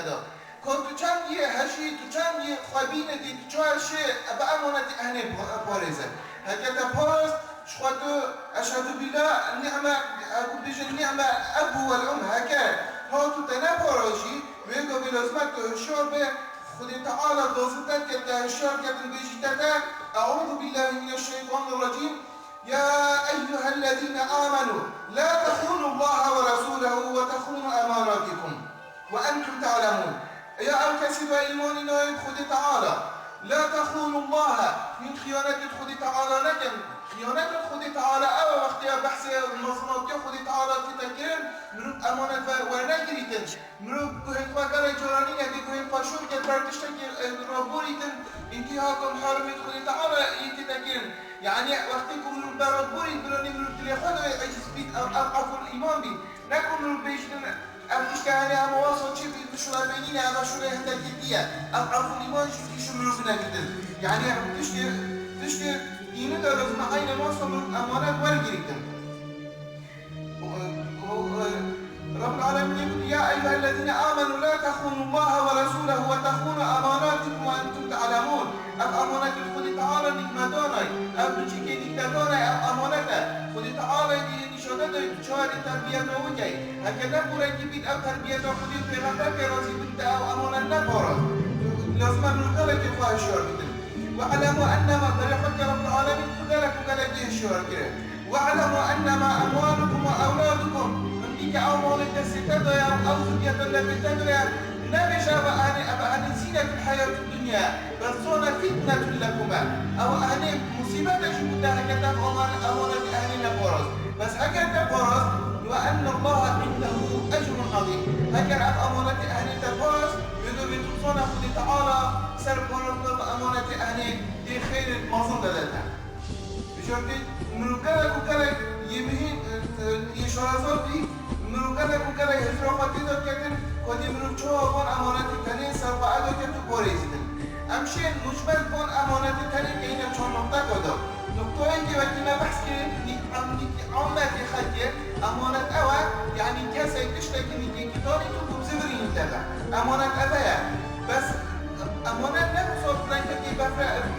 كذا كنت چند یه هشی تو چند یه خوابین دید چهار شه با امانت اهنه پارزه هکتا پارز شخواتو اشهدو بالله نعمه اگو بجن نعمه ابو والام هکر ها تو تنه پاراشی ویگو بلازمت تو هشار به خود تعالى دوزتك كده هشار كده بيجتك اعوذ بالله من الشيطان الرجيم يا أيها الذين آمنوا لا تخونوا الله ورسوله وتخونوا أماناتكم وأنتم تعلمون يا الكسب إيمان نائب خد تعالى لا تخونوا الله من خيانة خد تعالى لكن خيانة خد تعالى أو وقت بحث المظلمات خد تعالى تتكرن مروب أمانة ورنجريتن مروب كهن فكرة جرانية دي كهن فشور كتبرتشتك رابوريتن انتهاكم حرمة خد تعالى يتتكرن يعني وقت يكون برابوري براني مروب تليخوض عجز بيت أفضل الإيمان بي نكون مروب بيجتن أفتش كهاني هم واصل شيء في شو بينينا هذا شو له هندك جدية أضعف الإيمان شو مروبنا جدا يعني تشتي دينه ده لازم عين واصل أمانات ورقي جدا رب العالمين يقول يا أيها الذين آمنوا لا تخونوا الله ورسوله وتخونوا أماناتكم وأنتم تعلمون أمانات خد تعالى نكمدوني بچكي نكتدوني أمانته خد تعالى نشاده داري چهار تربية نوكي هكذا قرأي بيت تربية خدي پیغمبر كرازي بنت أمانات نبارد لازم نرقلك الخواهي شعر بدن واعلموا أنما طريقك رب العالمين قدرك وقلقه الشعر كره واعلموا أنما أموالكم وأولادكم عندك أموالك ستدويا أو زكية لبتدويا نبشا وأهل زينة الحياة الدنيا برزونا فتنة لكما أو أهل مصيبة جبتها كتاب أمانة أهل نبورز بس هكذا نبورز وأن الله عنده أجر عظيم هكذا أمانة أهل نبورز يدو بتوصونا خذ تعالى سربورز أمانة أهل دي خير المظن دلتها بشرطي ملوكالك وكالك يبهين يشارزات بي ملوكالك وكالك هفرافاتي دو كتن کدی مرد چوب کن امانت تنی سر بعدو که تو پریزیدن. امشین مجمل کن امانت تنی که اینم چون نقطه کدام. نقطه این که وقتی ما بحث کردیم عامة خدیه امانت اوه یعنی کسی تشتکی نیکی کتانی تو بزبری نتبع. امانت اوه بس امانت نمی‌سواد کنن که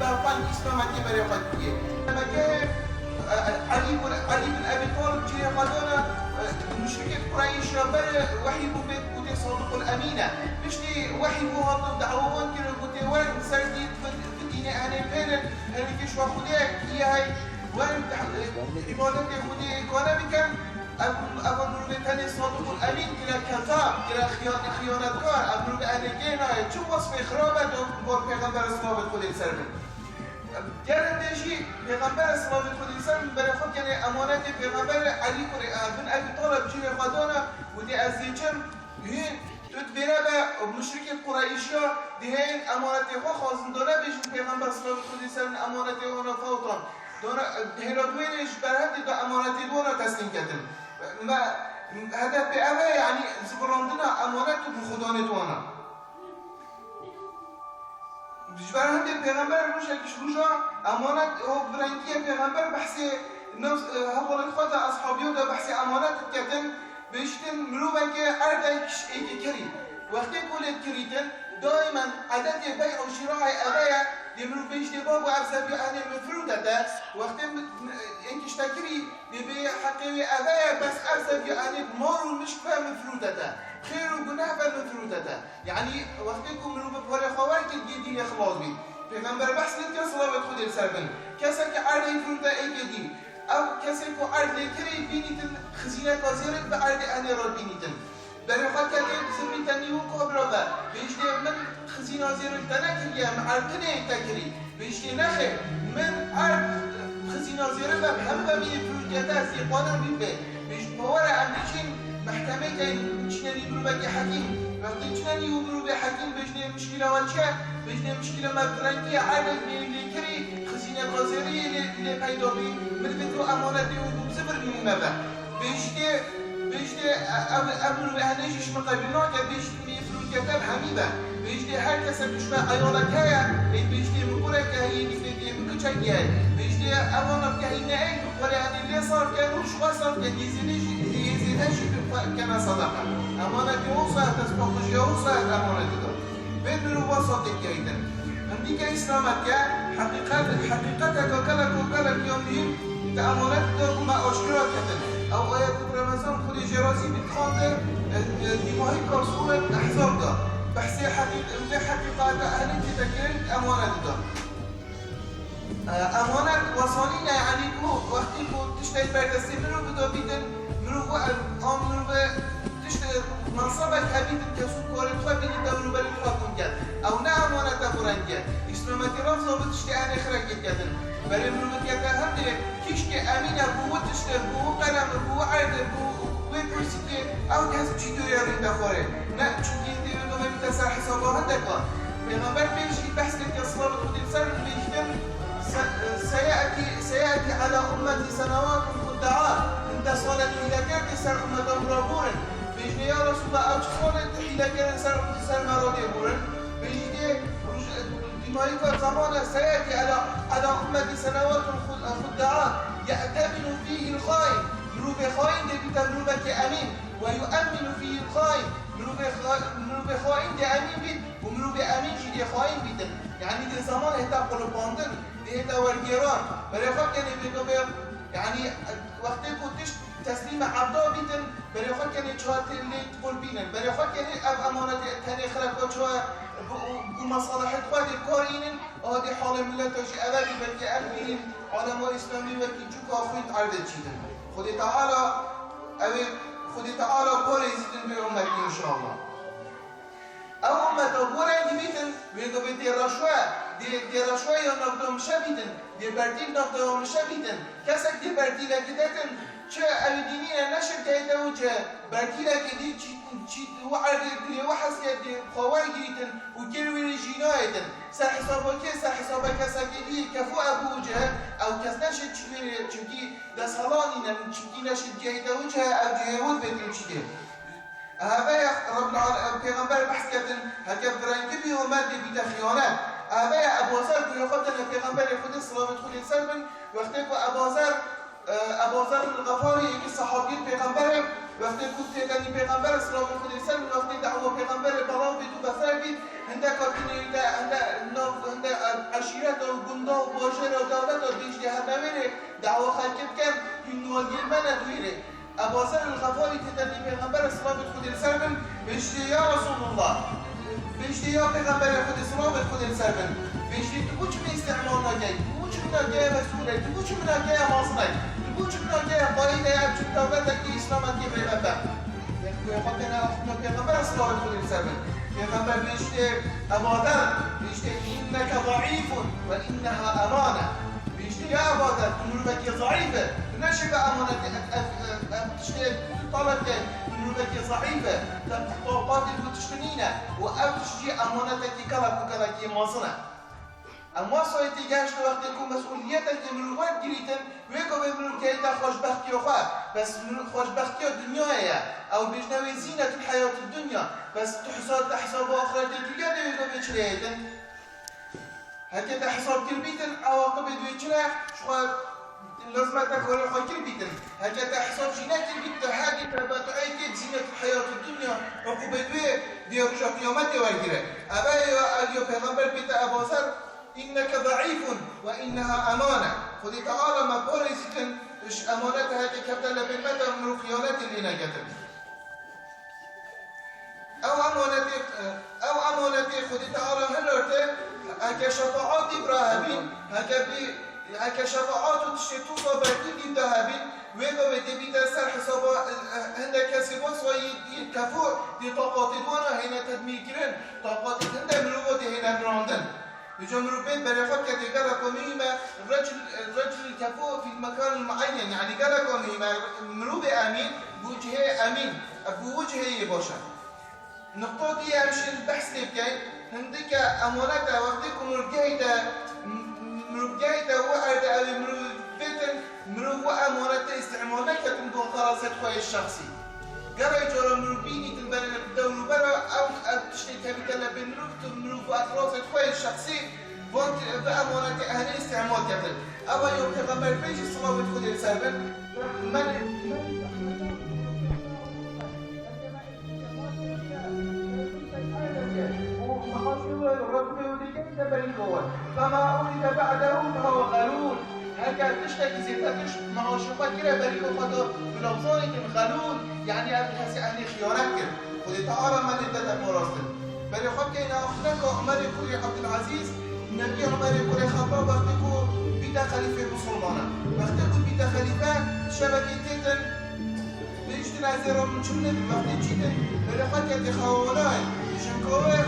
برفان اسلامتی برای خود بیه. مگه علی بن ابی طالب جیه خدانا مشركة قريش بر وحي بوبيت بوتي صادق الأمينة مشتي وحي بوها دعوان كده بوتي وين سرديت في دين أهل فين هل كيش وخديك هي هاي وين إبادة خدي كنا بكم أبو بيتني صادق الأمين كلا كذاب كلا خيانة كار أبو أهل كينا شو وصف خرابة بور پیغمبر اسلام خدي سرمن گرد دیشی پیغمبر اسلام خودی سر برای خود یعنی امانت پیغمبر علی بن ابی طالب جیل خدانا و دی از دیچم هین توت بیره به مشرک قریشیا دی هین امانت خود خواستندانه بیشن پیغمبر اسلام خودی سر امانت اونا فوتان هیرادوینش برهد دو امانت دونا تسلیم کردن و هدف به اوه یعنی زبراندنا امانت تو خدانه دونا برهند پیغمبر روشه که شروع امانت او برندی پیغمبر بحثی نفس هقول خود اصحابیو ده بحثی امانت کردن بیشتن مروبه که اردش ایکی کری وقتی کولت کریدن دائما عدد بیع و شراء ابایا دی مروب بیشتی بابو افزابی اهل مفروده ده وقتی اینکش تکری دی بی حقیقی ابایا بس افزابی اهل مار و مشکفه مفروده ده خير وجناح بالمفروضة يعني وقتكم من بفرق خوارج الجديد إخلاص بي پیغمبر بحث نت صلوات خود السربن کسی که عرض فرود ایجادی او کسی که عرض کری بینیتن خزینه کازیرت به عرض اهل را بینیتن برای خود که سمیتنی و کبرا با بیشتر من خزینه زیرت نکریم عرض نکری بیشتر نخیر من عرض خزینه زیرت به هم به فرود جدا سی قانون بیبه بیشتر باور امریکین محكمة كاين تشناني بروبك حكيم وقتی تشناني وبروبك حكيم بجني مشكلة والشا بجني مشكلة ما فرنكي عدد اللي كري خزينة قازرية اللي بيدوبي مدفتو أمانتي وبزبر من مبا بجني أبروبك هنجيش مقابلنا كبجني فروت كتاب حميبة بجني هر كسب تشبه عيالك هيا بجني مقولك هي نفتي مكتشك هاي بجني أمانك هي نعيد ولا هذه اللي صار كانوا شو صار كان يزيدش كما صدقة أمانة وصلت تسبق جوصة أمانة صدق كيدن هنديك إسلامك حقيقتك وكلك يومهم تأملات ما أشكرك كتن أو آيات رمضان خد جراسي بتخاطر دماغي كرسولة أحزاب ده بحثي حقيقة أهل تذكرت أمانات ده أمانات وصانينا يعني وقتی بود تشتهی بردستی منو بدو بیدن منو تشتهی منصبك هبیدن کسو کارت خواه بیدن منو بری خواه کن کرد او نه امانت برن کرد اسلامتی رفضا بود تشتهی آنه خرکت کردن برای منو بکرده هم دیره کیش که امینه بو تشتهی بو قلم بو عرد بو کرسی که او کس چی دوری رو دخوره نه چونکه این دیره دو منی تسر حسابه هنده کن پیغمبر بیشی بحث کرد که صلاة خود انسان بیشتر سيأتي على أمتي سنوات خداعات انت صالت إلى كيف سر أمة مرابورا بيجي يا رسول الله أو صالت إلى كيف سر مرادي بورا بيجي دمائك زمان سيأتي على أمتي سنوات خداعات يأتمن فيه الخائن مروب خائن دي بتمروبك أمين ويؤمن فيه الخائن مروب خائن دي أمين بيت ومروب أمين دي خائن بيت يعني دي زمان هتا قلوباندن هتا ورگیران برای خود کنی بگو یعنی وقتی کتش تسلیم عبدا بیتن برای خود کنی چهار لیت قول بینن برای خود کنی اب امانت تنی خلق و چهار مصالحت خود کارینن آدی حال ملت وشی اولی بلکه افرین علماء اسلامی وکی جو کافرین عرض چیدن خود تعالی پولیزیدن به امتی انشاءالله او امت او بورنگی بیتن بگو بیتی رشوه دی رشوه یا نقدام شبیدن دی بردیل نقدام شبیدن کسک دی بردیل اگدتن چه اویدینین نشد که دوجه بردیل اگدی چی وعد دی وحس دی خواه گیریتن و کلوی جینایتن سر حسابه کسک دی کفو ابوجه او کس نشد چونکی دست حلانینن چونکی نشد که دوجه او جهود بیتن چیده هذا رب العالمين پیغمبر بحث کردن هکب درنگی و مادی بیت خیانت هذا ابوذر که خودن پیغمبر خود سلامت خود سلم وقتی که ابوذر الغفاری که صحابی پیغمبر وقتی که تدنی پیغمبر سلامت خود سلم وقتی دعوه پیغمبر برام بیت و بسر بید هنده کاتنی هنده عشیرت و گنده و باجر و دولت و دیجده هر نمیره دعوه خلقت کن که نوالی من دویره ابوذر الغفاری تدنی پیغمبر سلامت خود سلم بشتی یا رسول الله بيجي يا پیغمبر خود اسلام خود سربن بيجي تو چه استعمال نگی تو چه نگی مسئوله تو چه نگی ماسنه تو چه نگی قاعده یا چه دولت کی اسلام کی بابا يا خدنا پیغمبر اسلام خود سربن پیغمبر بيجي ابوذر بيجي انك ضعيف وانها امانه بيجي يا ابوذر تنورك ضعيفه نشب امانه تشتغل طلبك نورك ضعيفه تطاقات وتشتنينا وأبشي أمانتك كلك مازنة أما صايتي جاش وقت يكون مسؤوليتك من الوقت جريتن ويكو بمن كيدا خوشبختي وخا بس من خوشبختي الدنيا هي أو بجنوي زينة الحياة الدنيا بس تحسب آخرة الدنيا ده ويكو بيشريتن هكذا حساب كل عواقب دويتشنا شو لازمتك ولا خاكر بيتن هكذا حساب جينات البيت حاجة تبعتعي كده زينة الحياة الدنيا عقوبة دي رجع قيامته وغيره أبا پیغمبر بيت أبوذر إنك ضعيف وإنها أمانة خذي تعالى ما بوريسكن إش أمانتها كبدا لبنمتا من خيانات اللي نجتن أو أمانتي خذي تعالى هلرته هكا شفاعات إبراهيم هكا شفاعات تشتو صبرتي ذهبين ويبقى بدي بيتا سر حسابا هنده کسی باز و کفو دی طاقات دوانا هنه تدمیر کرن طاقات هنده مروبا دی هنه براندن يجوا مروبين بريخات كده قالوا مهمة الرجل الكفو في المكان المعين يعني قالوا مهمة مروب أمين بوجهه أمين بوجهه يباشا النقطة دي مش البحث تبقى هنديك أمانات وقتكم مرجعيته وعد على مروبين مروب أمانات استعمالك تنقل خلاصات خوي الشخصي قالوا يجوا مروبين تنبل الدولة برا أو تشتري كابيتال مروب أخلاصات خوي الشخصي وانت بأمانات أهل استعمال كذا أول يوم تغمر بيجي الصلاة بتخذ السابن من تشتك زيتاتش معاشقات كده بريكو خدا بلفظاني كن غلول يعني أبي كسي أهلي خيانات كن خدي تعالى ما ندتك وراستن بري خد كينا أخلاك عمر كوري عبد العزيز نبي عمر كوري خطاب وقتكو بيتا خليفة مسلمانا وقتكو بيتا خليفة شبكة تيتن بيشتنا زيرو من شمنا وقت جيتن بري خد كينا خوالاي شنكوه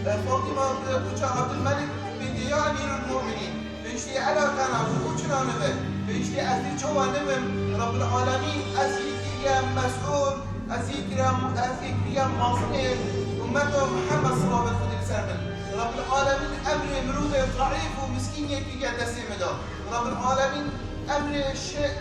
فاطمة بوچا عبد الملك بديا أمير المؤمنين بيشتي على كان عفوچنا نبه بيشتي أزي جوا نبم رب العالمين أزي كريم مسؤول أزي كريم مظلم أمته محمد صلى الله عليه وسلم رب العالمين أمر مرود ضعيف ومسكين يكي دستي مدا رب العالمين أمر الشيء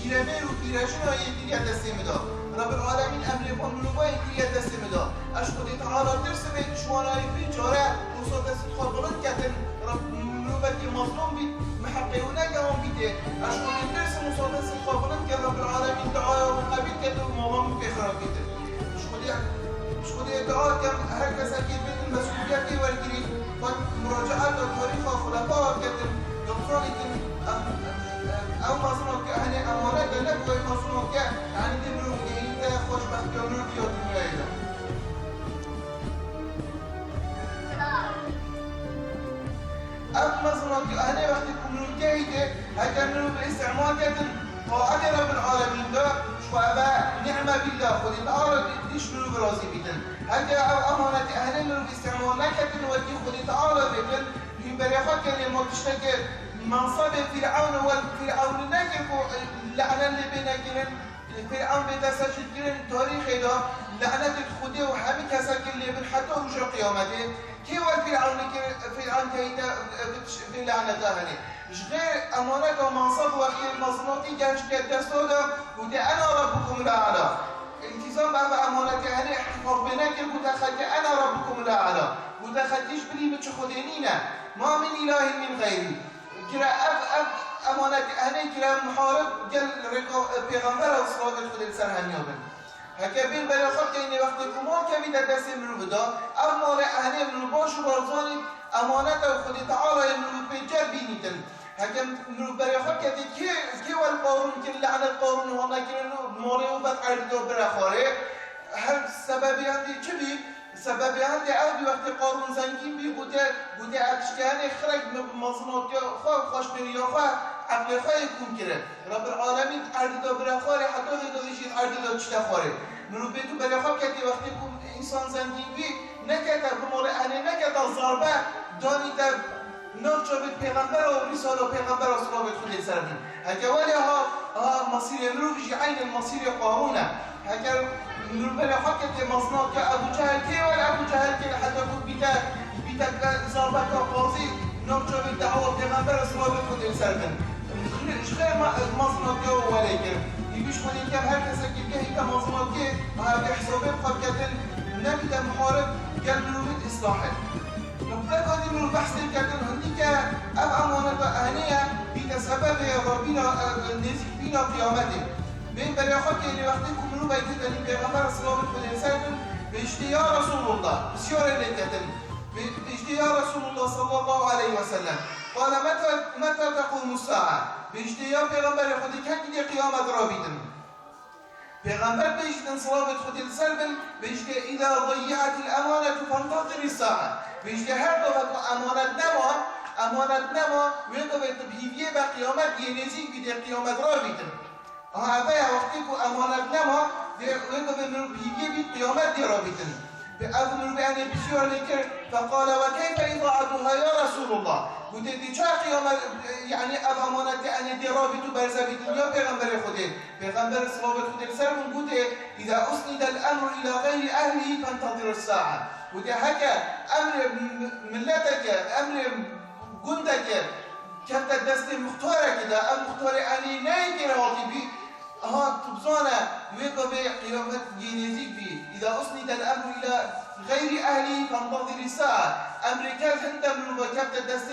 بيرمير وبيرجنا يكي دستي مدا رب العالمين أمر ومنوبا يكي دستي مدا أشهد تعالى ترسم شوانا في جارة وصوت خبرت كتن رب منوبا كي مظلوم بي محققونا كمان بيته أشهد ترسم وصوت خبرت كرب العالمين دعاء وقبيل كتن ومام في خراب بيته شخص دعاء كم هكذا كي بين المسؤوليات والجريد مراجعات تاريخ خلفاء كتن يقصون أو مصنوع كأهل أمانات النبوة مصنوع يعني تمرون كهيدا خوش بخت يمرون في الدنيا أما مصنوع كأهل وقت كمرون كهيدا هكذا بالاستعمال كتن طاعة رب العالمين ده شوابا نعمة بالله خذ تعالى ليش منو براسي بيتن هكذا أو أمانة أهل منو باستعمال نكتن ودي خذ تعالى بيتن من بريخات كان ما تشتكي منصب فرعون والفرعون نكر لعنة اللي بينا كرن فرعون بتسجد كرن تاريخ ده لعنة خدي وحامي كسك اللي بن حتى رجع قيامته كي والفرعون فرعون كيدا في لعنة هني غير أمانة ومنصب وقت مصنوعي جانش كدستودا ودي أنا ربكم الأعلى التزام بقى أمانة هني ربنا كل متخدي أنا ربكم الأعلى متخديش بلي بتشخدينينا ما من إله من غيري كلا أمانة هني كلا محارب قال بيغمبر وصلاة الخدر سرهن يومن هكا بين بلاخات كأني وقتكم ما كبيد الدسي من البدا أما هني من الباش وبرزاني أمانة وخدي تعالى من البيجار بينيتن هكا من البلاخات كأني كي والقارون كل لعنة القارون هنا كلا موري وبات عرضه براخاره هل سبب عندي كبير سبب عندي عادي وقت قارون زنگين بي بوده اتشكاني خرج مظنوط خوش بريوخا عقل خواه يكون كره رب العالمين عرضه براخاره حتى هدو يجيد عرضه تشتخاره منو بيتو براخا كتي وقت يكون انسان زنگين بي نكتا بمول اهني نكتا ضربه داني تا نرجو بيت پیغمبر و رساله پیغمبر و صلوات خود سرمن هكا ولي ها مصير منو بيجي عين المصير قارونه هكا من البلاحات مصنوع كأبو جهل كي ولا أبو جهل كي لحتى يكون بيتا ضربة قاضي نرجو بالدعوة بغمبر صلوات خود سرمن غير مصنوع كي ولكن يبيش خود كم هكذا كي هيك مصنوع كي بحسابه بقى كتل نبدا محارب قال منو إصلاحه نبدأ هذه من البحث كتل هنديك أمانة أهنية بتسبب ربنا نزيد بنا قيامته بين بريخات اللي وقتكم منو بيتتني بيغمبر صلى الله عليه وسلم بيجتي يا رسول الله بسيور اللي كتن بيجتي يا رسول الله صلى الله عليه وسلم قال متى تقوم الساعة بيجتي يا بيغمبر خدي كان قيامة رابطن بيغمبر بيجتن صلى الله عليه وسلم بيجتي إذا ضيعت الأمانة فانتظر الساعة بيجتي هذا أمانة نما ويقف بهذه بقيامة ينزيك بدي قيامة رابطن هذا وقتكم أمانة نما ويقف بهذه بقيامة رابطن بأذن بأن بسيور لك فقال وكيف إضاعتها يا رسول الله قلت ديشا قيامة يعني أمانة أن دي رابط برزة بالدنيا بيغمبر خده بيغمبر صلى الله عليه وسلم قلت إذا أسند الأمر إلى غير أهله فانتظر الساعة قلت هكا أمر ملتك أمر جندك كانت دست مختارة كده المختار أني نايك رواقبي تبزانا ويقف قيامة جينيزيك بي إذا أسند الأمر إلى غير أهله فانتظر الساعة أمريكا هندم من وكابت دست